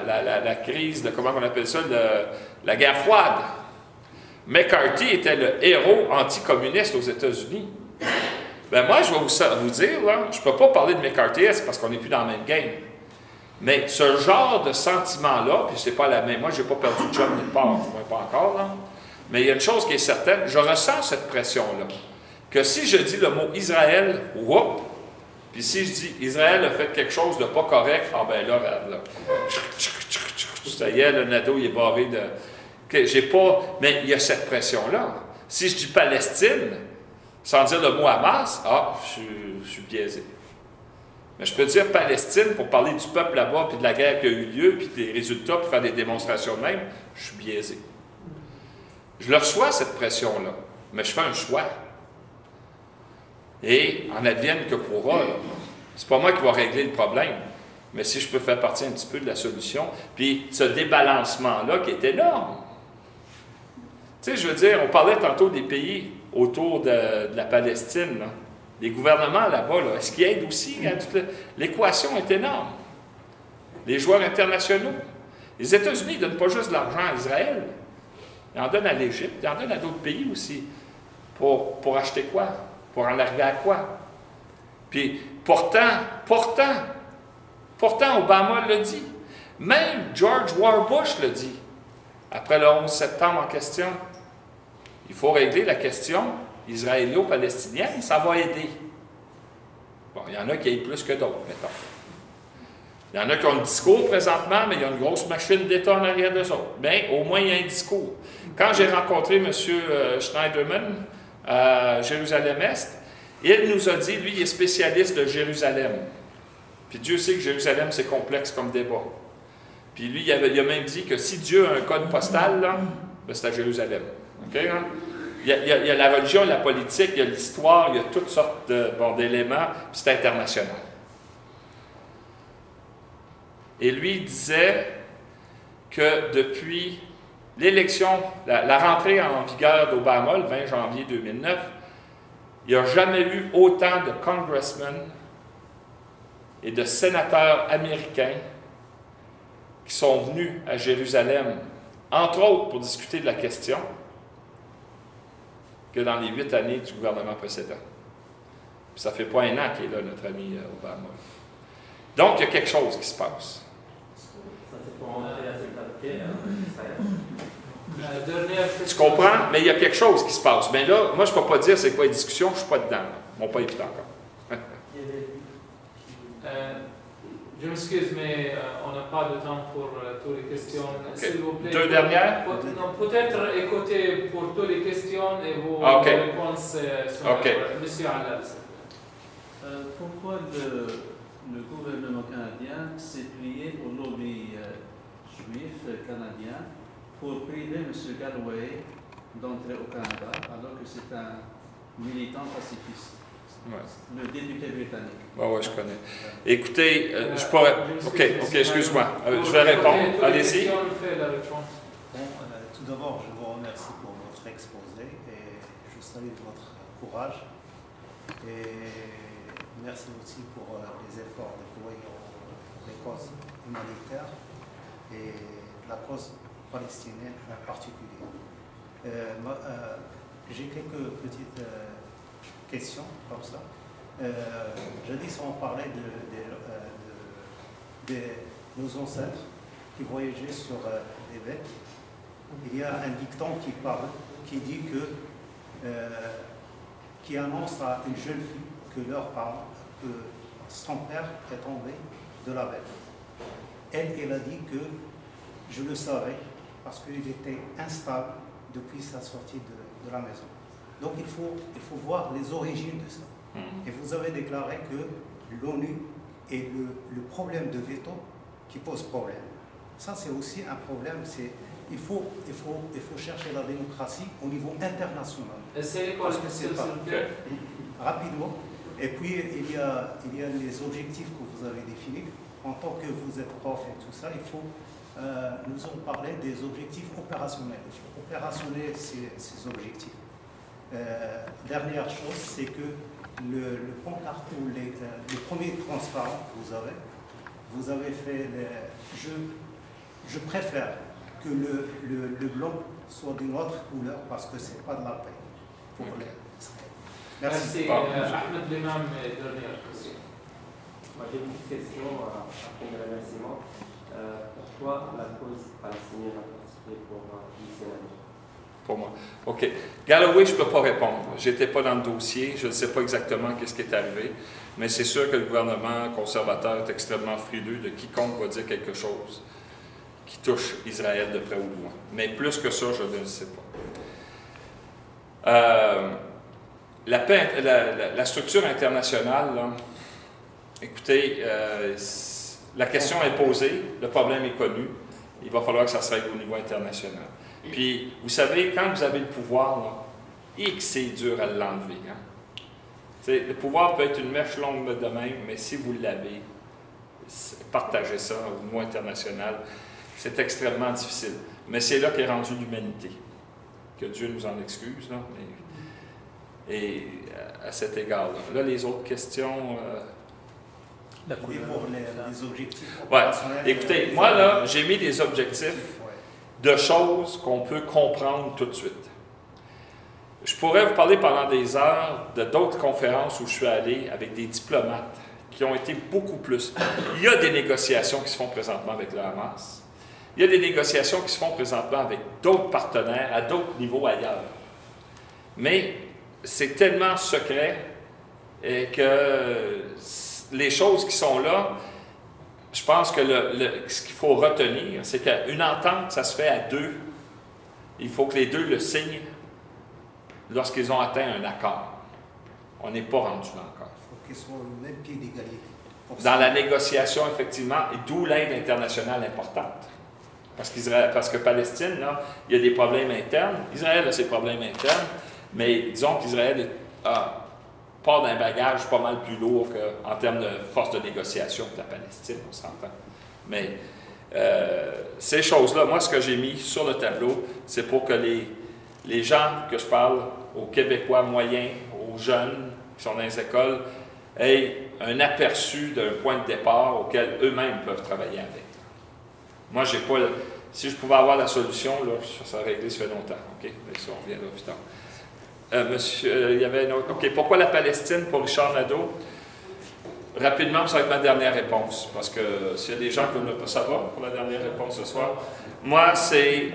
la crise de, comment on appelle ça, la guerre froide. McCarthy était le héros anticommuniste aux États-Unis. Ben moi, je vais vous dire, là, je ne peux pas parler de McCarthy, c'est parce qu'on n'est plus dans le même game. Mais ce genre de sentiment-là, puis c'est pas la même, moi, je n'ai pas perdu de job nulle part, je ne pas encore, là. Mais il y a une chose qui est certaine, je ressens cette pression-là. Que si je dis le mot Israël, whoop, puis si je dis Israël a fait quelque chose de pas correct, ah ben là, regarde, là. Ça y est, le NATO, il est barré de. Okay, j'ai pas. Mais il y a cette pression-là. Si je dis Palestine, sans dire le mot Hamas, ah, je suis biaisé. Mais je peux dire Palestine pour parler du peuple là-bas, puis de la guerre qui a eu lieu, puis des résultats, puis faire des démonstrations de même, je suis biaisé. Je le reçois, cette pression-là, mais je fais un choix. Et en advienne que pourra, c'est pas moi qui va régler le problème, mais si je peux faire partie un petit peu de la solution, puis ce débalancement-là qui est énorme. Tu sais, je veux dire, on parlait tantôt des pays autour de la Palestine, là. Les gouvernements là-bas, là, est-ce qu'ils aident aussi? L'équation est énorme. Les joueurs internationaux. Les États-Unis ne donnent pas juste de l'argent à Israël. Ils en donnent à l'Égypte, ils en donnent à d'autres pays aussi. Pour acheter quoi? Pour en arriver à quoi? Puis, pourtant, Obama l'a dit. Même George W. Bush l'a dit. Après le 11 septembre en question, il faut régler la question israélo-palestinienne, ça va aider. Bon, il y en a qui aident plus que d'autres, mettons. Il y en a qui ont un discours présentement, mais il y a une grosse machine d'État en arrière d'eux autres. Mais au moins, il y a un discours. Quand j'ai rencontré M. Schneiderman à Jérusalem-Est, il nous a dit, lui, il est spécialiste de Jérusalem. Puis Dieu sait que Jérusalem, c'est complexe comme débat. Puis lui, il a même dit que si Dieu a un code postal, là, ben c'est à Jérusalem. Okay, hein? Il y a la religion, la politique, il y a l'histoire, il y a toutes sortes d'éléments, puis c'est international. Et lui, il disait que depuis l'élection, la rentrée en vigueur d'Obama, le 20 janvier 2009, il n'y a jamais eu autant de congressmen et de sénateurs américains qui sont venus à Jérusalem, entre autres pour discuter de la question, que dans les 8 années du gouvernement précédent. Puis ça ne fait pas un an qu'il est là, notre ami Obama. Donc, il y a quelque chose qui se passe. Tu comprends? Mais il y a quelque chose qui se passe. Mais là, moi, je ne peux pas dire c'est quoi les discussions, je ne suis pas dedans. Mon pas évident encore. Je m'excuse, mais on n'a pas de temps pour toutes les questions. Okay. S'il vous plaît. Deux dernières? Peut-être écouter pour toutes les questions et vos réponses sur M. Allal. Pourquoi le gouvernement canadien s'est plié au lobby juif canadien pour priver M. Galloway d'entrer au Canada alors que c'est un militant pacifiste? Ouais. Le député britannique. Oui, je connais. Écoutez, je pourrais. OK, excuse-moi. Je vais répondre. Allez-y. Bon, tout d'abord, je vous remercie pour votre exposé et je salue votre courage. Et merci aussi pour les efforts déployés pour les causes humanitaires et la cause palestinienne en particulier. J'ai quelques petites questions comme ça. Jadis, on parlait de nos ancêtres qui voyageaient sur les bêtes. Il y a un dicton qui parle, qui dit que, qui annonce à une jeune fille que leur parent, que son père est tombé de la bête. Elle a dit que je le savais parce qu'il était instable depuis sa sortie de la maison. Donc il faut voir les origines de ça. Et vous avez déclaré que l'ONU est le problème de veto qui pose problème. Ça c'est aussi un problème. Il faut chercher la démocratie au niveau international. C'est quoi rapidement. Et puis il y a les objectifs que vous avez définis. En tant que vous êtes prof et tout ça, il faut nous en parler des objectifs opérationnels. Il faut opérationnel ces objectifs. Dernière chose, c'est que le pancarte ou les premiers transparents que vous avez fait le jeu je préfère que le blanc soit d'une autre couleur parce que ce n'est pas de la paix pour les Merci. Ahmed Limam, dernière question. Moi, j'ai une petite question après le remerciement. Pourquoi la cause palestinienne en particulier pour l'Israël? Pour moi. OK. Galloway, je ne peux pas répondre. Je n'étais pas dans le dossier. Je ne sais pas exactement ce qui est arrivé. Mais c'est sûr que le gouvernement conservateur est extrêmement frileux de quiconque va dire quelque chose qui touche Israël de près ou de loin. Mais plus que ça, je ne sais pas. La structure internationale, là, écoutez, la question est posée, le problème est connu. Il va falloir que ça se règle au niveau international. Puis, vous savez, quand vous avez le pouvoir, là, c'est dur à l'enlever. Hein? Le pouvoir peut être une mèche longue de même, mais si vous l'avez, partagez ça au niveau international, c'est extrêmement difficile. Mais c'est là qu'est rendue l'humanité. Que Dieu nous en excuse. Là, mais, et à cet égard-là. Là, les autres questions... pour les objectifs. Ouais. Écoutez, moi, là, j'ai mis des objectifs de choses qu'on peut comprendre tout de suite. Je pourrais vous parler pendant des heures de d'autres conférences où je suis allé avec des diplomates qui ont été beaucoup plus. Il y a des négociations qui se font présentement avec le Hamas. Il y a des négociations qui se font présentement avec d'autres partenaires à d'autres niveaux ailleurs. Mais c'est tellement secret que les choses qui sont là, je pense que ce qu'il faut retenir, c'est qu'une entente, ça se fait à deux. Il faut que les deux le signent lorsqu'ils ont atteint un accord. On n'est pas rendu là encore. Il faut qu'ils soient au même pied d'égalité. Dans la négociation, effectivement, et d'où l'aide internationale importante. Parce que Palestine, là, il y a des problèmes internes. Israël a ses problèmes internes, mais disons qu'Israël part d'un bagage pas mal plus lourd en termes de force de négociation que la Palestine, on s'entend. Mais ces choses-là, moi, ce que j'ai mis sur le tableau, c'est pour que les gens que je parle, aux Québécois moyens, aux jeunes qui sont dans les écoles, aient un aperçu d'un point de départ auquel eux-mêmes peuvent travailler avec. Moi, j'ai pas... Si je pouvais avoir la solution, là, ça serait réglé, ça fait longtemps. OK? Mais ça, on reviendra plus tard. Monsieur, il y avait une autre... OK. Pourquoi la Palestine pour Richard Nadeau? Rapidement, ça va être ma dernière réponse. Parce que s'il y a des gens qui ne veulent pas savoir pour la dernière réponse ce soir, moi, c'est...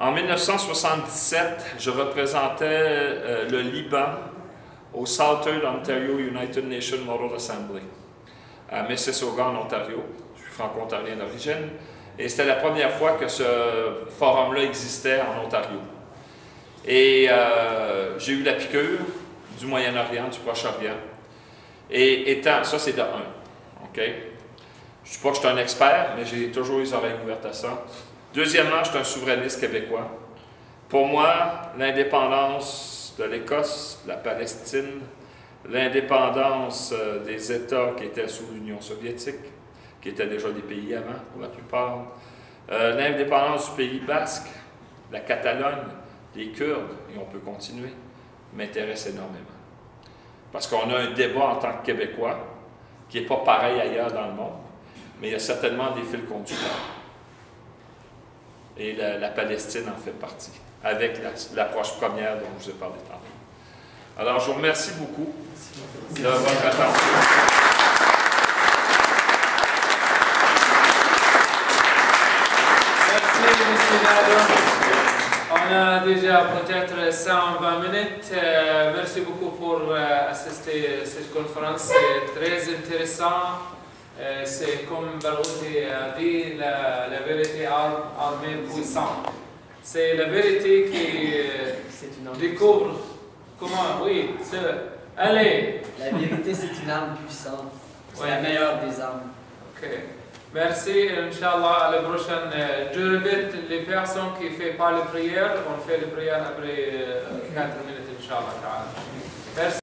en 1977, je représentais le Liban au Southern Ontario United Nations Model Assembly, à Mississauga, en Ontario. Je suis franco-ontarien d'origine. Et c'était la première fois que ce forum-là existait en Ontario. Et j'ai eu la piqûre du Moyen-Orient, du Proche-Orient. Et étant, ça c'est de 1. OK? Je ne dis pas que je suis un expert, mais j'ai toujours les oreilles ouvertes à ça. Deuxièmement, je suis un souverainiste québécois. Pour moi, l'indépendance de l'Écosse, de la Palestine, l'indépendance des États qui étaient sous l'Union soviétique, qui étaient déjà des pays avant, pour la plupart, l'indépendance du Pays basque, la Catalogne, les Kurdes, et on peut continuer, m'intéresse énormément. Parce qu'on a un débat en tant que Québécois, qui n'est pas pareil ailleurs dans le monde, mais il y a certainement des fils conducteurs. Et la Palestine en fait partie, avec l'approche première dont je vous ai parlé tantôt. Alors, je vous remercie beaucoup de votre attention. Merci, M. Nadeau. On a déjà peut-être 120 minutes. Merci beaucoup pour assister à cette conférence. C'est très intéressant. C'est comme Barouti a dit, la vérité armée puissante. C'est la vérité qui découvre comment, oui, allez. La vérité, c'est une arme puissante. C'est Ouais. la meilleure des armes. Ok. Merci, Inch'Allah, à la prochaine. Je répète, les personnes qui ne font pas les prières, on fait les prières après 4 minutes, Inch'Allah. Merci.